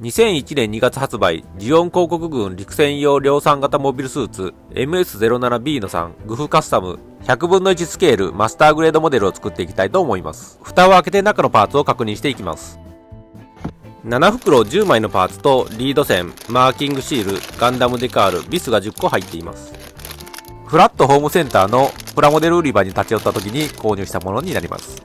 2001年2月発売、ジオン広告軍陸戦用量産型モビルスーツ MS-07B の3グフカスタム100分の1スケールマスターグレードモデルを作っていきたいと思います。蓋を開けて中のパーツを確認していきます。7袋10枚のパーツとリード線、マーキングシール、ガンダムデカール、ビスが10個入っています。フラットホームセンターのプラモデル売り場に立ち寄った時に購入したものになります。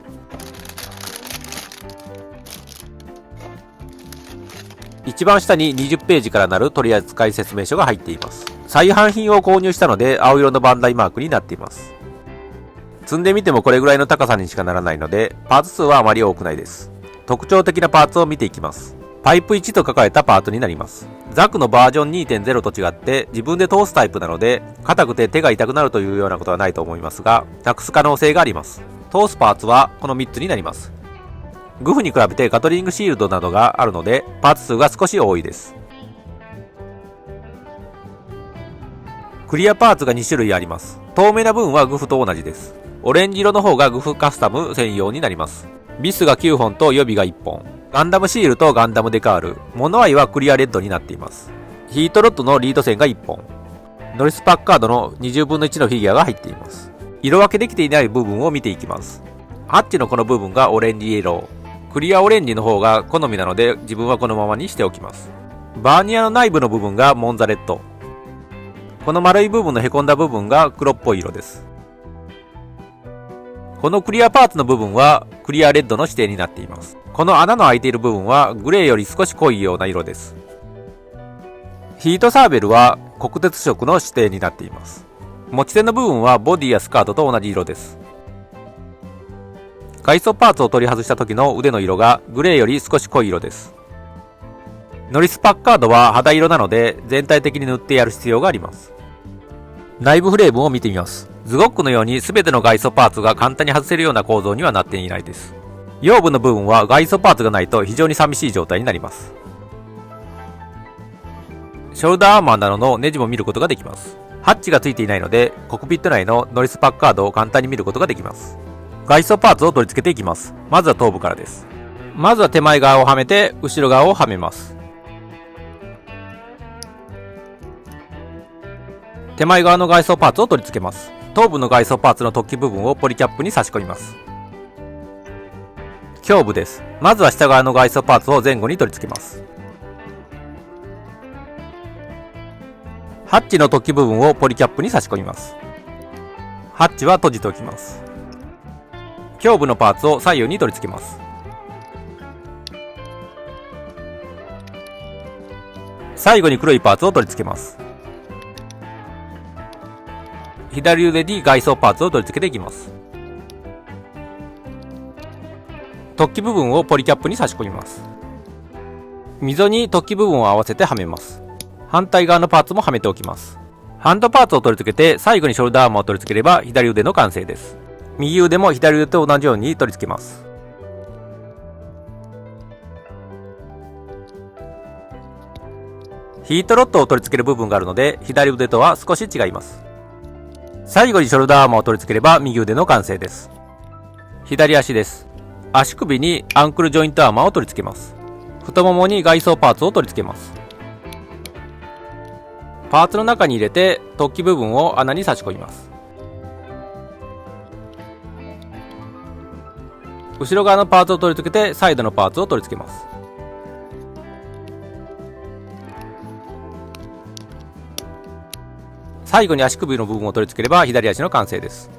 一番下に20ページからなる取扱説明書が入っています。再販品を購入したので青色のバンダイマークになっています。積んでみてもこれぐらいの高さにしかならないのでパーツ数はあまり多くないです。特徴的なパーツを見ていきます。パイプ1と書かれたパートになります。ザクのバージョン 2.0 と違って自分で通すタイプなので硬くて手が痛くなるというようなことはないと思いますが、なくす可能性があります。通すパーツはこの3つになります。グフに比べてガトリングシールドなどがあるのでパーツ数が少し多いです。クリアパーツが2種類あります。透明な部分はグフと同じです。オレンジ色の方がグフカスタム専用になります。ビスが9本と予備が1本。ガンダムシールとガンダムデカール。物合いはクリアレッドになっています。ヒートロッドのリード線が1本。ノリスパッカードの20分の1のフィギュアが入っています。色分けできていない部分を見ていきます。ハッチのこの部分がオレンジイエロー。クリアオレンジの方が好みなので自分はこのままにしておきます。バーニアの内部の部分がモンザレット。この丸い部分のへこんだ部分が黒っぽい色です。このクリアパーツの部分はクリアレッドの指定になっています。この穴の開いている部分はグレーより少し濃いような色です。ヒートサーベルは黒鉄色の指定になっています。持ち手の部分はボディやスカートと同じ色です。外装パーツを取り外した時の腕の色がグレーより少し濃い色です。ノリスパッカードは肌色なので全体的に塗ってやる必要があります。内部フレームを見てみます。ズゴックのように全ての外装パーツが簡単に外せるような構造にはなっていないです。腰部の部分は外装パーツがないと非常に寂しい状態になります。ショルダーアーマーなどのネジも見ることができます。ハッチがついていないのでコックピット内のノリスパッカードを簡単に見ることができます。外装パーツを取り付けていきます。まずは頭部からです。まずは手前側をはめて後ろ側をはめます。手前側の外装パーツを取り付けます。頭部の外装パーツの突起部分をポリキャップに差し込みます。胸部です。まずは下側の外装パーツを前後に取り付けます。ハッチの突起部分をポリキャップに差し込みます。ハッチは閉じておきます。胸部のパーツを左右に取り付けます。最後に黒いパーツを取り付けます。左腕に外装パーツを取り付けていきます。突起部分をポリキャップに差し込みます。溝に突起部分を合わせてはめます。反対側のパーツもはめておきます。ハンドパーツを取り付けて最後にショルダーアーマーを取り付ければ左腕の完成です。右腕も左腕と同じように取り付けます。ヒートロッドを取り付ける部分があるので左腕とは少し違います。最後にショルダーアーマーを取り付ければ右腕の完成です。左足です。足首にアンクルジョイントアーマーを取り付けます。太ももに外装パーツを取り付けます。パーツの中に入れて突起部分を穴に差し込みます。後ろ側のパーツを取り付けてサイドのパーツを取り付けます。最後に足首の部分を取り付ければ左足の完成です。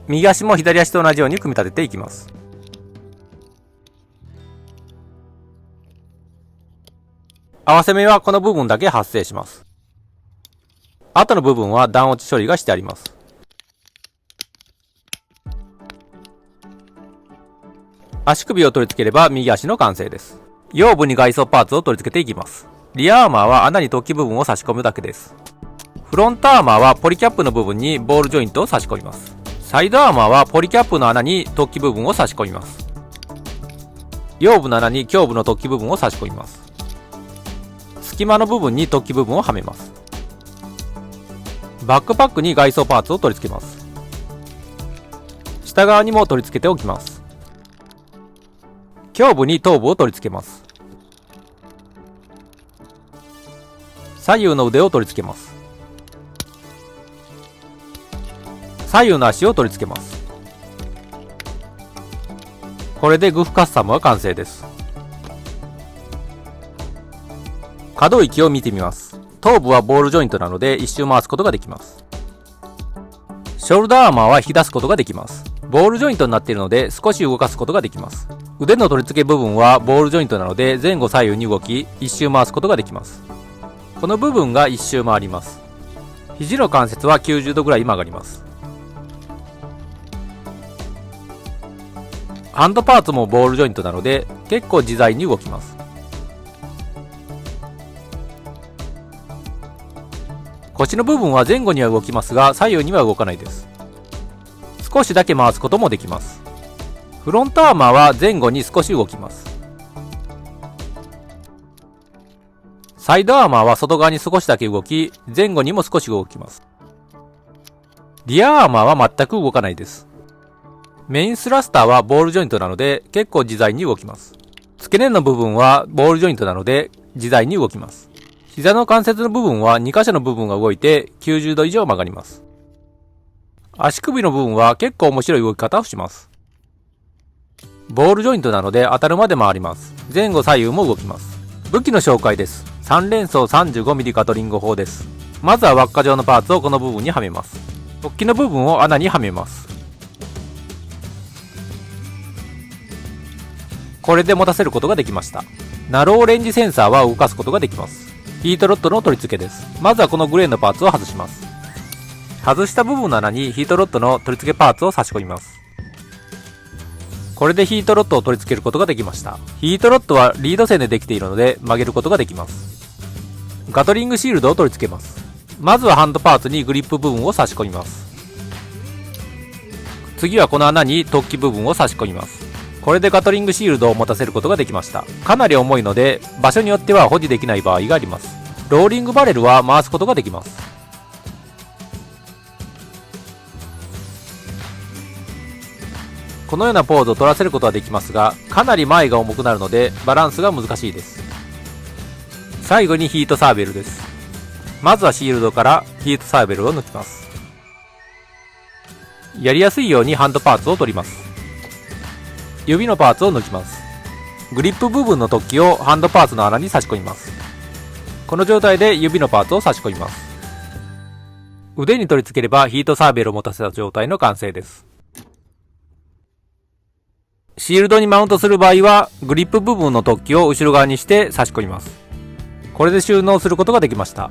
右足も左足と同じように組み立てていきます。合わせ目はこの部分だけ発生します。後の部分は断落ち処理がしてあります。足首を取り付ければ右足の完成です。腰部に外装パーツを取り付けていきます。リアアーマーは穴に突起部分を差し込むだけです。フロントアーマーはポリキャップの部分にボールジョイントを差し込みます。サイドアーマーはポリキャップの穴に突起部分を差し込みます。腰部の穴に胸部の突起部分を差し込みます。隙間の部分に突起部分をはめます。バックパックに外装パーツを取り付けます。下側にも取り付けておきます。胸部に頭部を取り付けます。左右の腕を取り付けます。左右の足を取り付けます。これでグフカスタムは完成です。可動域を見てみます。頭部はボールジョイントなので一周回すことができます。ショルダーアーマーは引き出すことができます。ボールジョイントになっているので少し動かすことができます。腕の取り付け部分はボールジョイントなので前後左右に動き一周回すことができます。この部分が一周回ります。肘の関節は90度ぐらい曲がります。ハンドパーツもボールジョイントなので結構自在に動きます。腰の部分は前後には動きますが左右には動かないです。少しだけ回すこともできます。フロントアーマーは前後に少し動きます。サイドアーマーは外側に少しだけ動き前後にも少し動きます。リアアーマーは全く動かないです。メインスラスターはボールジョイントなので結構自在に動きます。付け根の部分はボールジョイントなので自在に動きます。膝の関節の部分は2箇所の部分が動いて90度以上曲がります。足首の部分は結構面白い動き方をします。ボールジョイントなので当たるまで回ります。前後左右も動きます。武器の紹介です。3連装 35mm ガトリング砲です。まずは輪っか状のパーツをこの部分にはめます。突起の部分を穴にはめます。これで持たせることができました。ナローレンジセンサーは動かすことができます。ヒートロッドの取り付けです。まずはこのグレーのパーツを外します。外した部分の穴にヒートロッドの取り付けパーツを差し込みます。これでヒートロッドを取り付けることができました。ヒートロッドはリード線でできているので曲げることができます。ガトリングシールドを取り付けます。まずはハンドパーツにグリップ部分を差し込みます。次はこの穴に突起部分を差し込みます。これでガトリングシールドを持たせることができました。かなり重いので場所によっては保持できない場合があります。ローリングバレルは回すことができます。このようなポーズを取らせることはできますがかなり前が重くなるのでバランスが難しいです。最後にヒートサーベルです。まずはシールドからヒートサーベルを抜きます。やりやすいようにハンドパーツを取ります。指のパーツを抜きます。グリップ部分の突起をハンドパーツの穴に差し込みます。この状態で指のパーツを差し込みます。腕に取り付ければヒートサーベルを持たせた状態の完成です。シールドにマウントする場合はグリップ部分の突起を後ろ側にして差し込みます。これで収納することができました。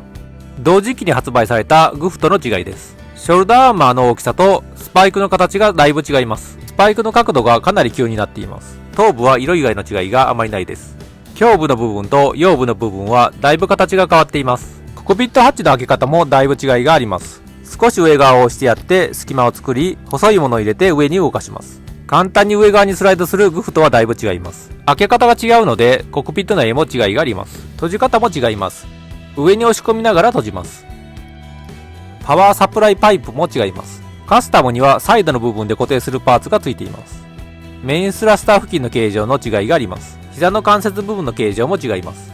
同時期に発売されたグフとの違いです。ショルダーアーマーの大きさとスパイクの形がだいぶ違います。スパイクの角度がかなり急になっています。頭部は色以外の違いがあまりないです。胸部の部分と腰部の部分はだいぶ形が変わっています。コクピットハッチの開け方もだいぶ違いがあります。少し上側を押してやって隙間を作り細いものを入れて上に動かします。簡単に上側にスライドするグフとはだいぶ違います。開け方が違うのでコクピット内も違いがあります。閉じ方も違います。上に押し込みながら閉じます。パワーサプライパイプも違います。カスタムにはサイドの部分で固定するパーツがついています。メインスラスター付近の形状の違いがあります。膝の関節部分の形状も違います。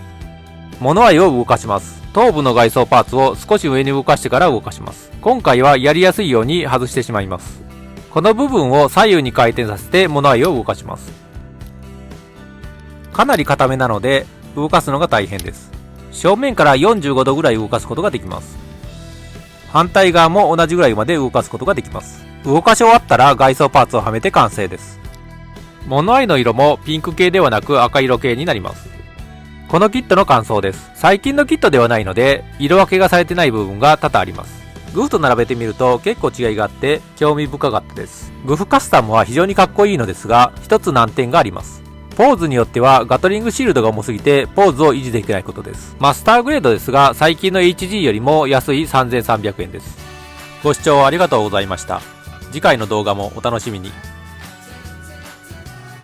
物合いを動かします。頭部の外装パーツを少し上に動かしてから動かします。今回はやりやすいように外してしまいます。この部分を左右に回転させて物合いを動かします。かなり硬めなので動かすのが大変です。正面から45度ぐらい動かすことができます。反対側も同じぐらいまで動かすことができます。動かし終わったら外装パーツをはめて完成です。物合いの色もピンク系ではなく赤色系になります。このキットの感想です。最近のキットではないので色分けがされてない部分が多々あります。グフと並べてみると結構違いがあって興味深かったです。グフカスタムは非常にかっこいいのですが一つ難点があります。ポーズによってはガトリングシールドが重すぎてポーズを維持できないことです。マスターグレードですが最近の HG よりも安い3300円です。ご視聴ありがとうございました。次回の動画もお楽しみに。